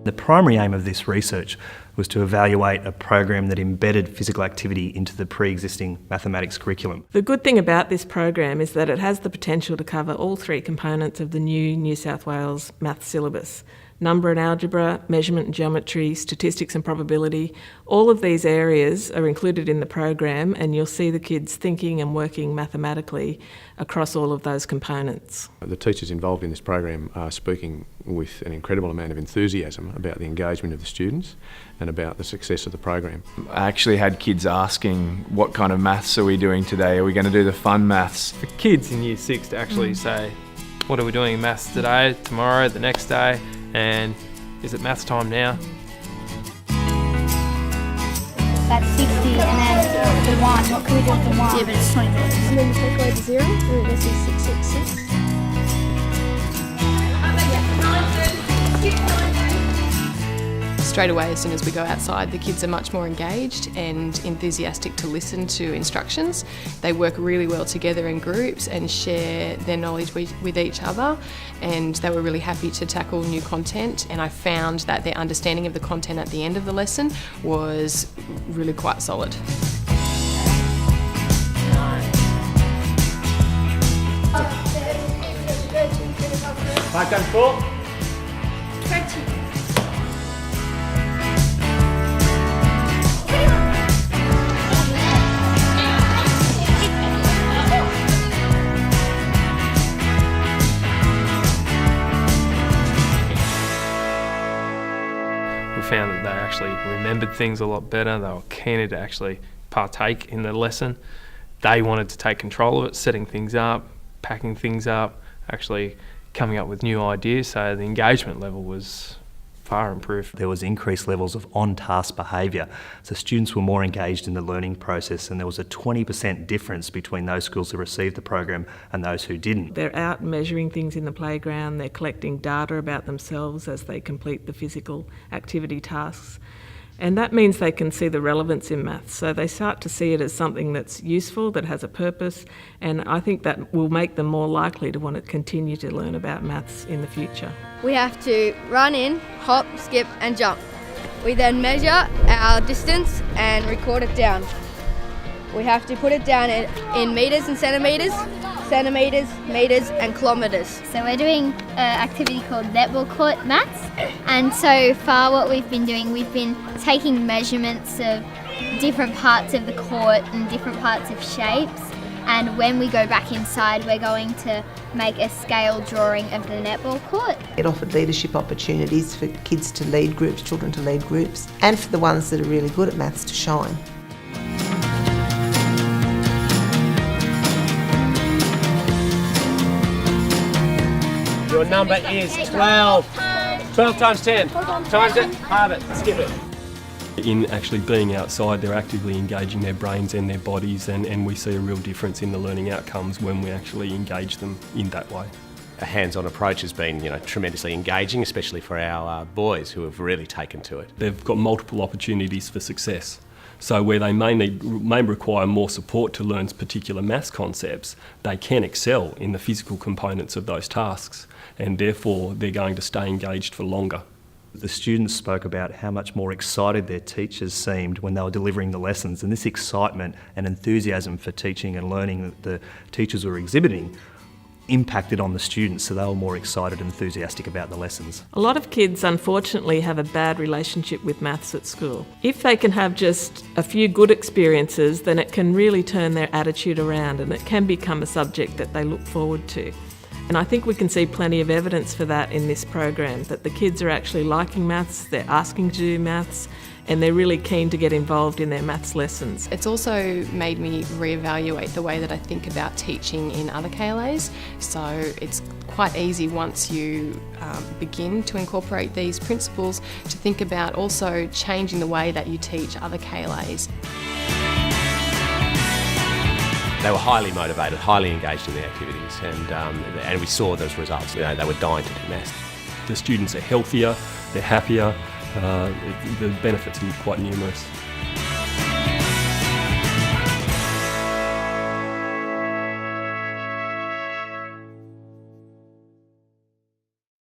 The primary aim of this research was to evaluate a program that embedded physical activity into the pre-existing mathematics curriculum. The good thing about this program is that it has the potential to cover all three components of the new New South Wales maths syllabus: number and algebra, measurement and geometry, statistics and probability. All of these areas are included in the program, and you'll see the kids thinking and working mathematically across all of those components. The teachers involved in this program are speaking with an incredible amount of enthusiasm about the engagement of the students and about the success of the program. I actually had kids asking, what kind of maths are we doing today? Are we going to do the fun maths? For kids in Year 6 to actually say, what are we doing in maths today, tomorrow, the next day, and is it maths time now? That's 60, and then the 1, what can we do with the 1? Yeah, but it's 20. And then you take away the 0, and this is 666. Straight away, as soon as we go outside, the kids are much more engaged and enthusiastic to listen to instructions. They work really well together in groups and share their knowledge with each other, and they were really happy to tackle new content, and I found that their understanding of the content at the end of the lesson was really quite solid. 5 times 4? 20. We found that they actually remembered things a lot better. They were keener to actually partake in the lesson. They wanted to take control of it, setting things up, packing things up, actually coming up with new ideas, so the engagement level was far improved. There was increased levels of on-task behaviour, so students were more engaged in the learning process, and there was a 20% difference between those schools who received the program and those who didn't. They're out measuring things in the playground, they're collecting data about themselves as they complete the physical activity tasks. And that means they can see the relevance in maths. So they start to see it as something that's useful, that has a purpose, and I think that will make them more likely to want to continue to learn about maths in the future. We have to run in, hop, skip and jump. We then measure our distance and record it down. We have to put it down in metres and centimetres, metres and kilometres. So we're doing an activity called netball court maths, and so far what we've been doing, we've been taking measurements of different parts of the court and different parts of shapes, and when we go back inside we're going to make a scale drawing of the netball court. It offered leadership opportunities for kids to lead groups, children to lead groups, and for the ones that are really good at maths to shine. Your number is 12. 12 times 10. Times it, halve it, skip it. In actually being outside, they're actively engaging their brains and their bodies, and we see a real difference in the learning outcomes when we actually engage them in that way. A hands-on approach has been, tremendously engaging, especially for our boys who have really taken to it. They've got multiple opportunities for success. So where they may require more support to learn particular maths concepts, they can excel in the physical components of those tasks, and therefore they're going to stay engaged for longer. The students spoke about how much more excited their teachers seemed when they were delivering the lessons, and this excitement and enthusiasm for teaching and learning that the teachers were exhibiting impacted on the students, so they were more excited and enthusiastic about the lessons. A lot of kids unfortunately have a bad relationship with maths at school. If they can have just a few good experiences, then it can really turn their attitude around and it can become a subject that they look forward to. And I think we can see plenty of evidence for that in this program, that the kids are actually liking maths, they're asking to do maths, and they're really keen to get involved in their maths lessons. It's also made me reevaluate the way that I think about teaching in other KLAs. So it's quite easy once you begin to incorporate these principles to think about also changing the way that you teach other KLAs. They were highly motivated, highly engaged in the activities, and we saw those results. They were dying to do maths. The students are healthier, they're happier, the benefits are quite numerous.